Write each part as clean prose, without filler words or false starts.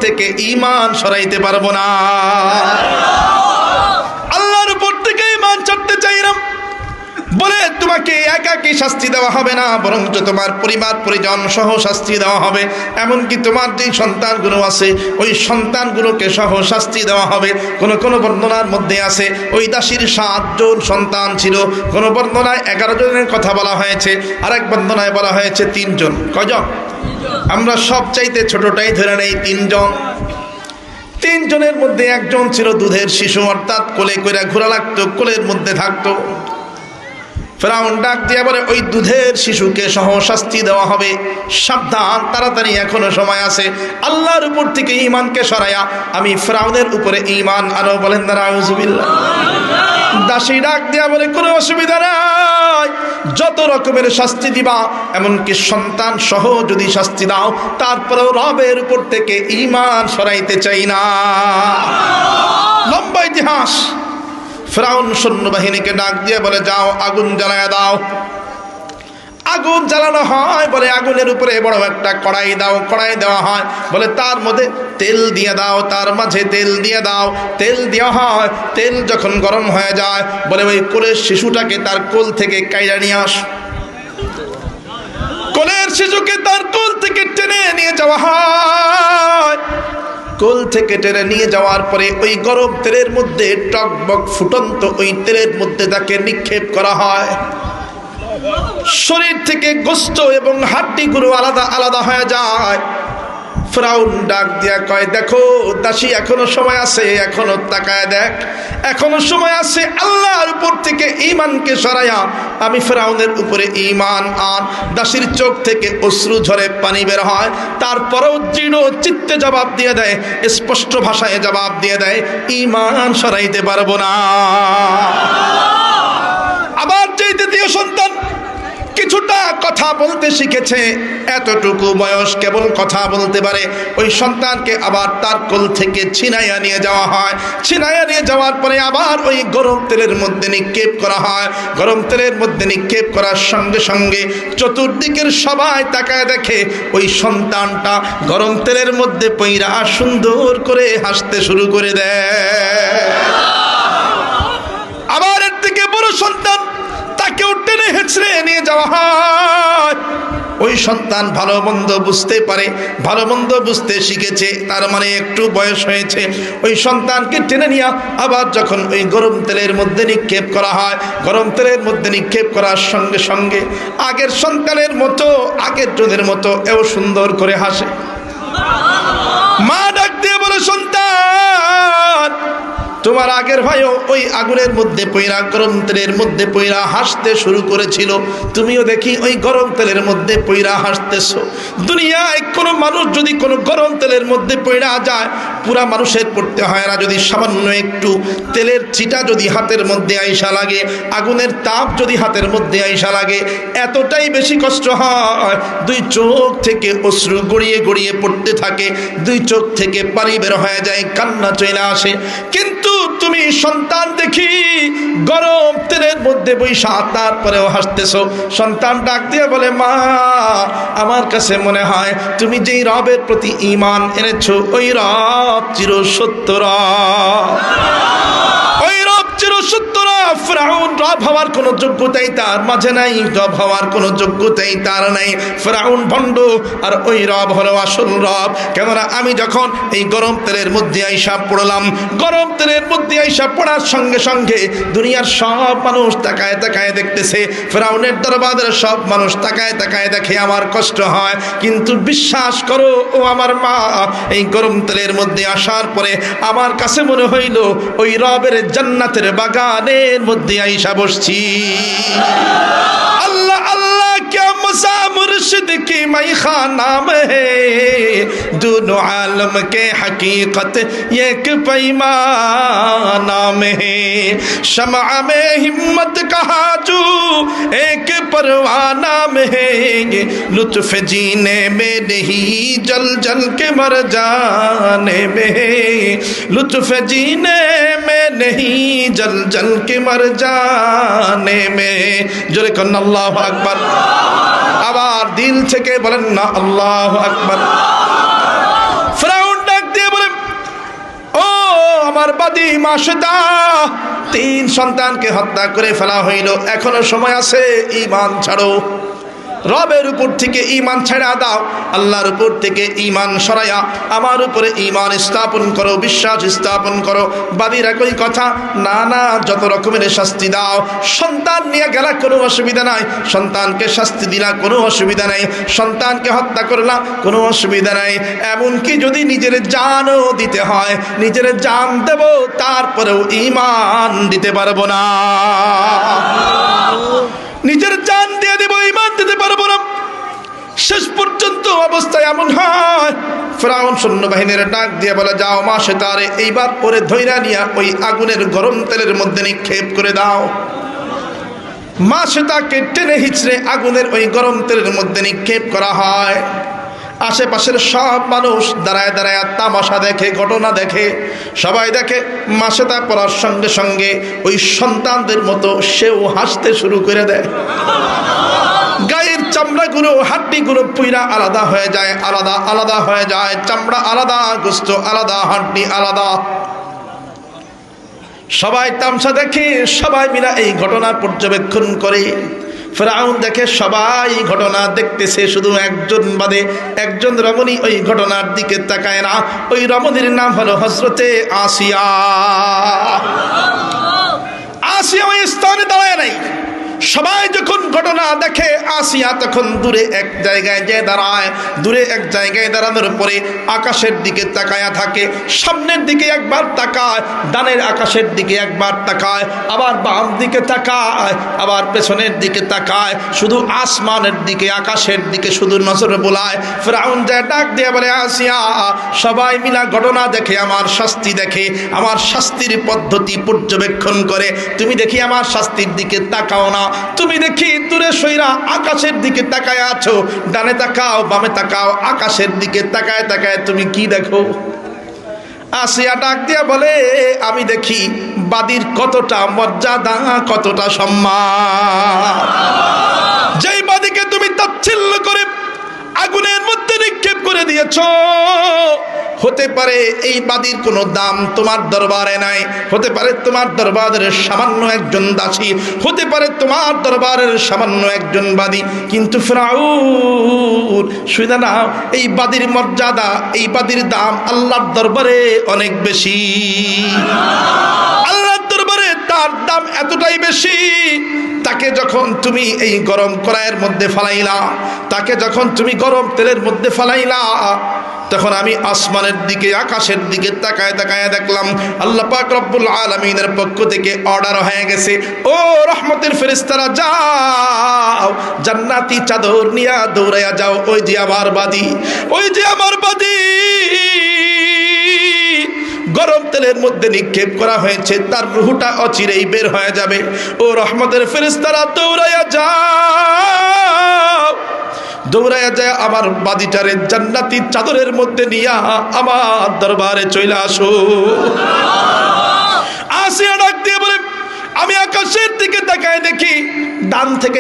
থেকে ঈমান সরাইতে পারবো না। আল্লাহর উপর থেকে ঈমান ছাড়তে চাইলাম বলে তোমাকে একাকী শাস্তি দেওয়া হবে না, বরঞ্চ তোমার পরিবার পরিজন সহ শাস্তি দেওয়া হবে। এমনকি তোমার যেই সন্তানগুলো আছে ওই সন্তানগুলোকে সহ শাস্তি দেওয়া হবে। কোন কোন বর্ণনার মধ্যে আছে ওই দাসীর 7 জন সন্তান ছিল, কোন বর্ণনায় 11 জনের কথা বলা হয়েছে, আরেক বর্ণনায় বলা হয়েছে 3 জন। কয়জন? আমরা সবচাইতে ছোটটাই ধরে নেই 3 জন। 3 জনের মধ্যে একজন ছিল দুধের শিশু, অর্থাৎ কোলে কইরা ঘোরা লাগতো, কোলের মধ্যে থাকতো। ফেরাউন ডাক দিয়ে বলে ওই দুধের শিশুকে সহ শাস্তি দেওয়া হবে, সাবধান, তাড়াতাড়ি এখনো সময় আছে, আল্লাহর উপর থেকে ঈমানকে সরাইয়া আমি ফেরাউনের উপরে ঈমান আনো। বলেন না নাউজুবিল্লাহ। দাসী ডাক দিয়া বলে কোনো অসুবিধা নাই, যত রকমের শাস্তি দিবা, এমনকি সন্তান সহ যদি শাস্তি দাও, তারপরেও রবের উপর থেকে ঈমান সরাইতে চাই না। লম্বা ইতিহাস। ফেরাউন সৈন্যবাহিনীকে ডাক দিয়ে বলে যাও আগুন জ্বালায় দাও। আগুন জ্বালানো হয়, বলে আগুনের উপরে বড় একটা কড়াই দাও, কড়াই দেওয়া হয়, বলে তার মধ্যে তেল দিয়ে দাও, তার মাঝে তেল দিয়ে দাও, তেল দেওয়া হয়। তেল যখন গরম হয়ে যায়, বলে ওই কোলের শিশুটাকে তার কোল থেকে কাইড়া নিয়ে আস। কোলের শিশুকে তার কোল থেকে টেনে নিয়ে যাওয়া হয়। কোল থেকে টেনে নিয়ে যাওয়ার পরে ওই গরম তেলের মধ্যে টকবক ফুটন্ত ওই তেলের মধ্যে তাকে নিক্ষেপ করা হয়। শরীর থেকে গোশত এবং হাড্ডিগুলো আলাদা আলাদা হয়ে যায়। ফেরাউন ডাক দিয়া কয় দেখো দাসী, এখনো সময় আছে, এখনো তাকায় দেখ, এখনো সময় আছে, আল্লাহর উপর থেকে ঈমানকে সরাইয়া আমি ফেরাউনের উপরে ঈমান আন। দাসীর চোখ থেকে অশ্রু ঝরে পানি বের হয়, তারপরেও দৃঢ় চিত্তে জবাব দিয়ে দেয়, স্পষ্ট ভাষায় জবাব দিয়ে দেয়, ঈমান সরাইতে পারবো না। আবার যেই দ্বিতীয় সন্তান কিছুটা কথা বলতে শিখেছে, এতটুকু বয়স কেবল কথা বলতে পারে, ওই সন্তানকে আবার তার কোল থেকে ছিনাইয়া নিয়ে যাওয়া হয়। ছিনাইয়া নিয়ে যাওয়ার পরে আবার ওই গরম তেলের মধ্যে নিক্ষেপ করা হয়। গরম তেলের মধ্যে নিক্ষেপ করার সঙ্গে সঙ্গে চতুর্দিকের সবাই তাকায় দেখে ওই সন্তানটা গরম তেলের মধ্যে পইরা সুন্দর করে হাসতে শুরু করে দেয়। আবার এর থেকে বড় সন্তান, তাকেও টেনে হেঁচড়ে নিয়ে যাওয়া হয়। ওই সন্তান ভালো মন্দ বুঝতে পারে, ভালো মন্দ বুঝতে শিখেছে, তার মানে একটু বয়স হয়েছে। ওই সন্তানকে টেনে নিয়ে আবার যখন ওই গরম তেলের মধ্যে নিক্ষেপ করা হয়, গরম তেলের মধ্যে নিক্ষেপ করার সঙ্গে সঙ্গে আগের সন্তানের মতো, আগের জনের মতো এও সুন্দর করে হাসে। মা ডাক দিয়ে বলে সন্তান, তোমার আগের ভাইও ওই আগুনের মধ্যে পইরা, গরম তেলের মধ্যে পইরা হাসতে শুরু করেছিল, তুমিও দেখি ওই গরম তেলের মধ্যে পইরা হাসতেছো। দুনিয়ায় কোনো মানুষ যদি কোনো গরম তেলের মধ্যে পইরা যায়, পুরা মানুষের পড়তে হয় না, যদি সামান্য একটু তেলের ছিটা যদি হাতের মধ্যে আইসা লাগে, আগুনের তাপ যদি হাতের মধ্যে আইসা লাগে, এতটাই বেশি কষ্ট হয়, 2 চোখ থেকে অশ্রু গড়িয়ে গড়িয়ে পড়তে থাকে, 2 চোখ থেকে পানি বের হয়ে যায়, কান্না চলে আসে। কিন্তু তুমি সন্তান দেখি গরম তেলের মধ্যে বৈশা তারপরেও হাসতেছো। সন্তান ডাক দিয়ে বলে মা, আমার কাছে মনে হয় তুমি যেই রবের প্রতি ঈমান এনেছো ওই রব চিরসত্য রব, ওই রব চিরসত্য রব। ফেরাউন রব হওয়ার কোনো যোগ্যতাই তার মাঝে নাই, রব হওয়ার কোনো যোগ্যতাই তার নাই। ফেরাউন ভণ্ড, আর ওই রব হলো আসল রব। কেননা আমি যখন এই গরম তেলের মধ্যে আইসা পড়লাম, গরম তেলের মধ্যে আইসা পড়ার সঙ্গে সঙ্গে দুনিয়ার সব মানুষ তাকায় তাকায় দেখতেছে, ফেরাউনের দরবারের সব মানুষ তাকায় তাকায় দেখে, আমার কষ্ট হয়। কিন্তু বিশ্বাস করো ও আমার মা, এই গরম তেলের মধ্যে আসার পরে আমার কাছে মনে হইল ওই রবের জান্নাতের বাগানের মধ্যে আইসা বসছি। আল্লাহ আল্লাহ क्या मज़ा मुर्शिद की मैखाना में है, दोनों आलम के हकीकत एक पैमाना में है, शम्अ में हिम्मत कहा जो एक परवाना में है, लुत्फ जीने में नहीं जल जल के मर जाने में है, लुत्फ जीने में नहीं जल जल के मर जाने में। जोरे कन्ना अल्लाहु আকবার। আবার দিল থেকে বলেন না আল্লাহু আকবার। ফেরাউন ডাক আমার বাদী মাসেতা 3 সন্তানকে হত্যা করে ফেলা হইল। এখনো সময় আছে, ঈমান ছাড়ো, রবের উপর থেকে ঈমান ছেড়ে দাও, আল্লাহর উপর থেকে ঈমান সরাইয়া আমার উপরে ঈমান স্থাপন করো, বিশ্বাস স্থাপন করো। বাদীর একই কথা, না না, যত রকমের শাস্তি দাও, সন্তান নিয়ে গেলা কোনো অসুবিধা নাই, সন্তানকে শাস্তি দিলা কোনো অসুবিধা নাই, সন্তানকে হত্যা করলা কোনো অসুবিধা নাই, এমনকি যদি নিজের জানও দিতে হয়, নিজের জান দেব, তারপরেও ঈমান দিতে পারবো না। নিজের জান দিয়ে দেব, ঈমান দিতে পারবো না। শেষ পর্যন্ত অবস্থায় এমন হয়, ফিরআউন সৈন্যবাহিনীর ডাক দিয়ে বলে, যাও মাসেতারে এইবার পরে ধইরা নিয়া ওই আগুনের গরম তেলের মধ্যে নিক্ষেপ করে দাও। মাসেতাকে টেনে হিচড়ে আগুনের ওই গরম তেলের মধ্যে নিক্ষেপ করা হয়। আশেপাশের সব মানুষ দাঁড়ায় দাঁড়ায় তামাশা দেখে, ঘটনা দেখে, সবাই দেখে। মাসেতা পড়ার সঙ্গে সঙ্গে ওই সন্তানদের মতো সেও হাসতে শুরু করে দেয়। গায়ের চামড়াগুলো, হাড্ডিগুলো পুইরা আলাদা হয়ে যায়, আলাদা আলাদা হয়ে যায়, চামড়া আলাদা, গোশত আলাদা, হাড্ডি আলাদা। সবাই তামসা দেখে, সবাই মিলা এই ঘটনা পর্যবেক্ষণ করে। ফিরআউন দেখে সবাই ঘটনা দেখতেছে, শুধু একজন বাদে, একজন রমণী ওই ঘটনার দিকে তাকায় না। ওই রমণীর নাম হলো হযরতে আসিয়া। আসিয়া ওই স্থানে দাঁড়ায় নাই। সবাই যখন ঘটনা দেখে, আসিয়া তখন দূরে এক জায়গায় যে দাঁড়ায়। দূরে এক জায়গায় দাঁড়ানোর পরে আকাশের দিকে তাকায়া থাকে। সামনের দিকে একবার তাকায়, ডানের আকাশের দিকে একবার তাকায়, আবার বাম দিকে তাকায়, আবার পেছনের দিকে তাকায়, শুধু আসমানের দিকে, আকাশের দিকে শুধু নজর বোলায়। ফিরআউন যায় ডাক দিয়ে বলে, আসিয়া, সবাই মিলা ঘটনা দেখে আমার শাস্তি দেখে, আমার শাস্তির পদ্ধতি পর্যবেক্ষণ করে, তুমি দেখি আমার শাস্তির দিকে তাকাও না। তুমি দেখি দূরে সইরা আকাশের দিকে তাকায় আছো, ডানে তাকাও, বামে তাকাও, আকাশের দিকে তাকায় তাকায় তুমি কি দেখো? আসিয়া ডাক দিয়া বলে, আমি দেখি বাদীর কতটা মর্যাদা, কতটা সম্মান। যেই বাদীকে তুমি তাচ্ছিল্য করে আগুনের মধ্যে নিক্ষেপ করে দিয়েছ, হতে পারে এই বাদীর কোনো দাম তোমার দরবারে নাই, হতে পারে তোমার দরবারের সামান্য একজন দাসী, হতে পারে তোমার দরবারের সামান্য একজন বাদী, কিন্তু ফিরআউন শুনে নাও, এই বাদীর মর্যাদা, এই বাদীর দাম আল্লাহর দরবারে অনেক বেশি। আল্লাহর দরবারে তার দাম এতটাই বেশি, তাকে যখন তুমি এই গরম কড়াইয়ের মধ্যে ফালাইলা, তাকে যখন তুমি গরম তেলের মধ্যে ফালাইলা, তখন আমি আসমানের দিকে, আকাশের দিকে তাকায় তাকায় দেখলাম আল্লাহ পাক রব্বুল আলামিনের পক্ষ থেকে অর্ডার হয়ে গেছে, ও রহমতের ফেরেশতারা যাও, জান্নাতি চাদর নিয়া দৌড়াইয়া যাও, ওই যে আমার বাদী, ওই যে আমার বাদী গরম তেলের মধ্যে নিক্ষেপ করা হয়েছে, তার রূহটা অচিরেই বের হয়ে যাবে। ও রহমতের ফেরেশতারা দৌড়াইয়া যাও, দৌড়াইয়া যায় আমার বাদীটারে জান্নাতি চাদরের মধ্যে নিয়া আমার দরবারে চলে আসো। আসিয়া ডাক দিয়ে বলে, আমি আকাশের দিকে তাকায় দেখি ডান থেকে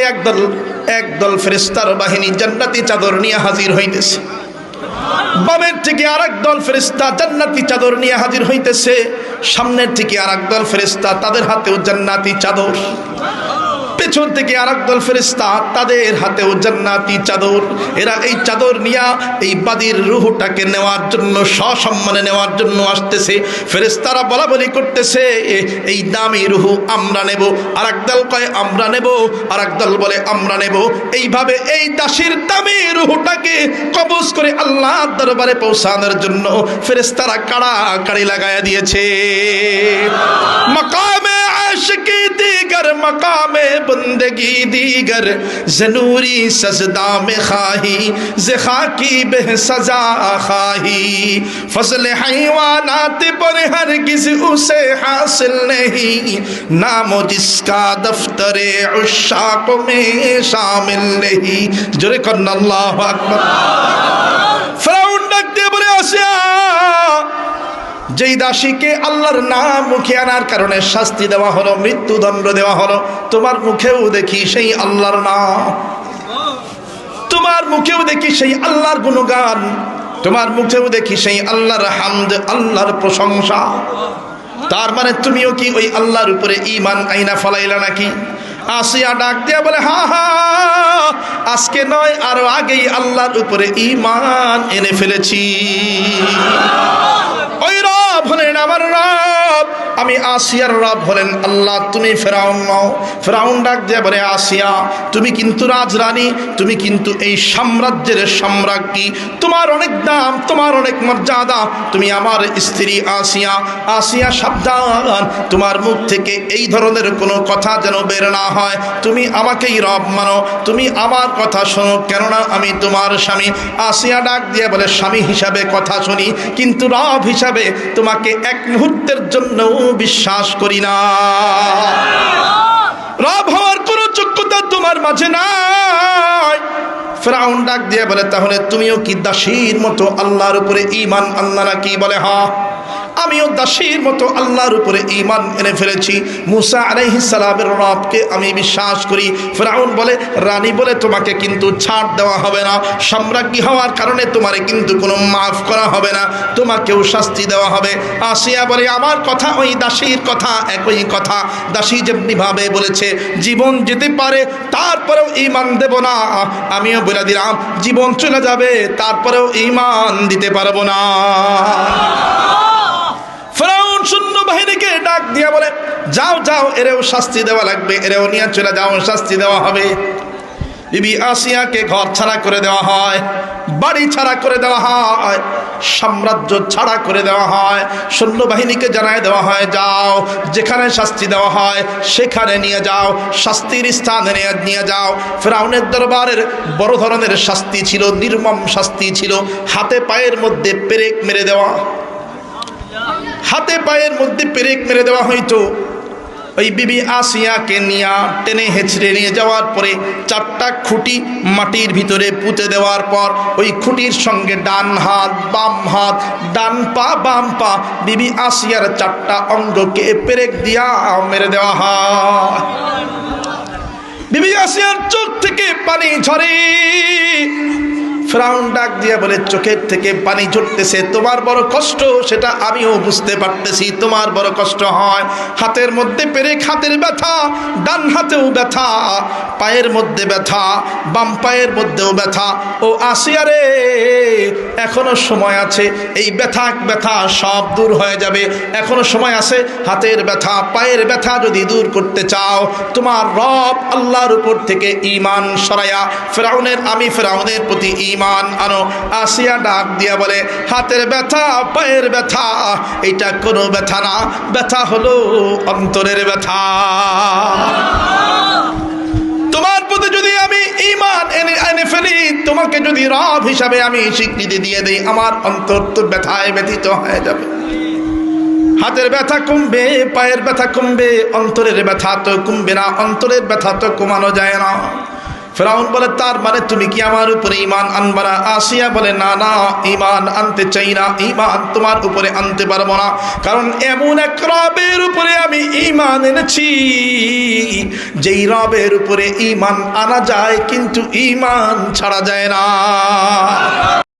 একদল ফেরেশতার বাহিনী জান্নাতি চাদর নিয়ে হাজির হইতেছে, বামের থেকে আরেক দল ফেরেশতা জান্নাতি চাদর নিয়ে হাজির হইতেছে, সামনের থেকে আরেক দল ফেরেশতা, তাদের হাতেও জান্নাতি চাদর, পেছন থেকে আরেক দল ফেরেশতা, তাদের হাতেও জান্নাতি চাদর। এরা এই চাদর নিয়ে এই বাদীর রূহটাকে নেওয়ার জন্য, সসম্মানে নেওয়ার জন্য আসতেছে। ফেরেশতারা বলা বলি করতেছে, এই দামি রূহ আমরা নেব, আরেক দল কয় আমরা নেব, আরেক দল বলে আমরা নেব। এইভাবে এই দাসীর দামি রূহটাকে কবজ করে আল্লাহর দরবারে পৌঁছানোর জন্য ফেরেশতারা কাড়াকাড়ি লাগায়া দিয়েছে। মাকামে আশিকি দিগার, মাকামে बंदगी दीगर, ज़नूरी सजदा में खाही, ज़े खाकी बेह सजा खाही, फज़ल हैवानात पर हरगिज़ उसे हासिल नहीं, नामो जिसका दफ्तरे उश्शाक़ में शामिल नहीं। जोरे करना अल्लाहु अकबर। फिरौन डाक दिए बोले, आसिया, যেই দাসীকে আল্লাহর নাম মুখে আনার কারণে শাস্তি দেওয়া হলো, মৃত্যুদণ্ড দেওয়া হলো, তোমার মুখেও দেখি সেই আল্লাহর নাম, তোমার মুখেও দেখি সেই আল্লাহর গুণগান, তোমার মুখেও দেখি সেই আল্লাহর হামদ, আল্লাহর প্রশংসা। তার মানে তুমিও কি ওই আল্লাহর উপরে ঈমান আইনা ফলাইলা নাকি? আসিয়া ডাক দিয়া বলে হা হা, আজকে নয় আরো আগেই আল্লাহর উপরে ঈমান এনে ফেলেছি। ওই রব হলেন আমার রব, আমি আসিয়ার রব হলেন আল্লাহ, তুমি ফেরাউন নও। ফেরাউন ডাক দিয়ে বলে আসিয়া, তুমি কিন্তু রাজরানী, তুমি কিন্তু এই সাম্রাজ্যের সম্রাজ্ঞী, তোমার অনেক দাম, তোমার অনেক মর্যাদা, তুমি আমার স্ত্রী আসিয়া। আসিয়া সাবধান, তোমার মুখ থেকে এই ধরনের কোনো কথা যেন বের না হয়, তুমি আমাকেই রব মানো, তুমি আমার কথা শোনো, কেননা আমি তোমার স্বামী। আসিয়া ডাক দিয়ে বলে স্বামী হিসাবে কথা শুনি, কিন্তু রব হিসাবে তোমাকে এক মুহূর্তের জন্য বিশ্বাস করি না। রব হওয়ার কোন যোগ্যতা তোমার মাঝে নাই। ফেরাউন ডাক দিয়ে বলে তাহলে তুমিও কি দাসীর মতো আল্লাহর উপরে ঈমান আনলা নাকি? বলে হ্যাঁ, আমিও দাসীর মতো আল্লাহর উপরে ঈমান এনে ফেলেছি, মুসা আলাইহিস সালামের রবকে আমি বিশ্বাস করি। ফেরাউন বলে রানী বলে তোমাকে কিন্তু ছাড় দেওয়া হবে না, সম্রাজ্ঞী হওয়ার কারণে তোমারে কিন্তু কোনো মাফ করা হবে না, তোমাকেও শাস্তি দেওয়া হবে। আসিয়া বলে আমার কথা ওই দাসীর কথা একই কথা, দাসী যেমনি ভাবে বলেছে জীবন যেতে পারে তারপরেও ঈমান দেব না, আমিও বলে দিলাম জীবন চলে যাবে তারপরেও ঈমান দিতে পারবো না। ফেরাউন সৈন্য বাহিনীকে ডাক দিয়া বলে যাও যাও, এরেও শাস্তি দেওয়া লাগবে, এরেও নিয়ে চলে যাও, শাস্তি দেওয়া হবে। বিবি আসিয়াকে ঘর ছাড়া করে দেওয়া হয়, বাড়ি ছাড়া করে দেওয়া হয়, সাম্রাজ্য ছাড়া করে দেওয়া হয়। সৈন্যবাহিনীকে জানায় দেওয়া হয় যাও, যেখানে শাস্তি দেওয়া হয় সেখানে নিয়ে যাও, শাস্তির স্থানে নিয়ে যাও। ফেরাউনের দরবারের বড় ধরনের শাস্তি ছিল, নির্মম শাস্তি ছিল, হাতে পায়ের মধ্যে পেরেক মেরে দেওয়া, হাতে পায়ের মধ্যে পেরেক মেরে দেওয়া হইতো। ওই বিবি আসিয়াকে নিয়ে টেনে হেঁচড়ে নিয়ে যাওয়ার পরে 4টা খুঁটি মাটির ভিতরে পুঁতে দেওয়ার পর ওই খুঁটির সঙ্গে ডান হাত বাম হাত, ডান পা বাম পা, বিবি আসিয়ার 4টা অঙ্গকে পেরেক দিয়া মেরে দেওয়া হয়। বিবি আসিয়ার চোখ থেকে পানি ঝরে। ফেরাউন ডাক দিয়ে বলে চোখের থেকে পানি ঝরতেছে, তোমার বড় কষ্ট সেটা আমিও বুঝতে পারতেছি, তোমার বড় কষ্ট হয়। হাতের মধ্যে পেরেক, হাতের ব্যথা, ডান হাতেও ব্যথা, পায়ের মধ্যে ব্যথা, বাম পায়ের মধ্যেও ব্যথা। ও আসিয়া রে, এখনো সময় আছে, এই ব্যথা ব্যথা সব দূর হয়ে যাবে, এখনো সময় আছে। হাতের ব্যথা পায়ের ব্যথা যদি দূর করতে চাও, তোমার রব আল্লাহর উপর থেকে ঈমান সরাইয়া আমি ফেরাউনের প্রতি ঈমান আনো। আসিয়া ডাক দিয়া বলে হাতের ব্যথা পায়ের ব্যথা এটা কোনো ব্যথা না, ব্যথা হলো অন্তরের ব্যথা। তোমার প্রতি যদি আমি ঈমান এনে ফেলি, তোমাকে যদি রব হিসাবে আমি স্বীকৃতি দিয়ে দেই, আমার অন্তর তো ব্যথায় ব্যথিত হয়ে যাবে। হাতের ব্যথা কমবে, পায়ের ব্যথা কমবে, অন্তরের ব্যথা তো কমবে না, অন্তরের ব্যথা তো কমানো যায় না। ফেরাউন বলে তার মানে তুমি কি আমার উপরে ঈমান আনবা না? আসিয়া বলে না না, ঈমান আনতে চাই না, ঈমান তোমার উপরে আনতে পারবো না, কারণ এমন এক রবের উপরে আমি ঈমান এনেছি যেই রবের উপরে ঈমান আনা যায় কিন্তু ঈমান ছাড়া যায় না।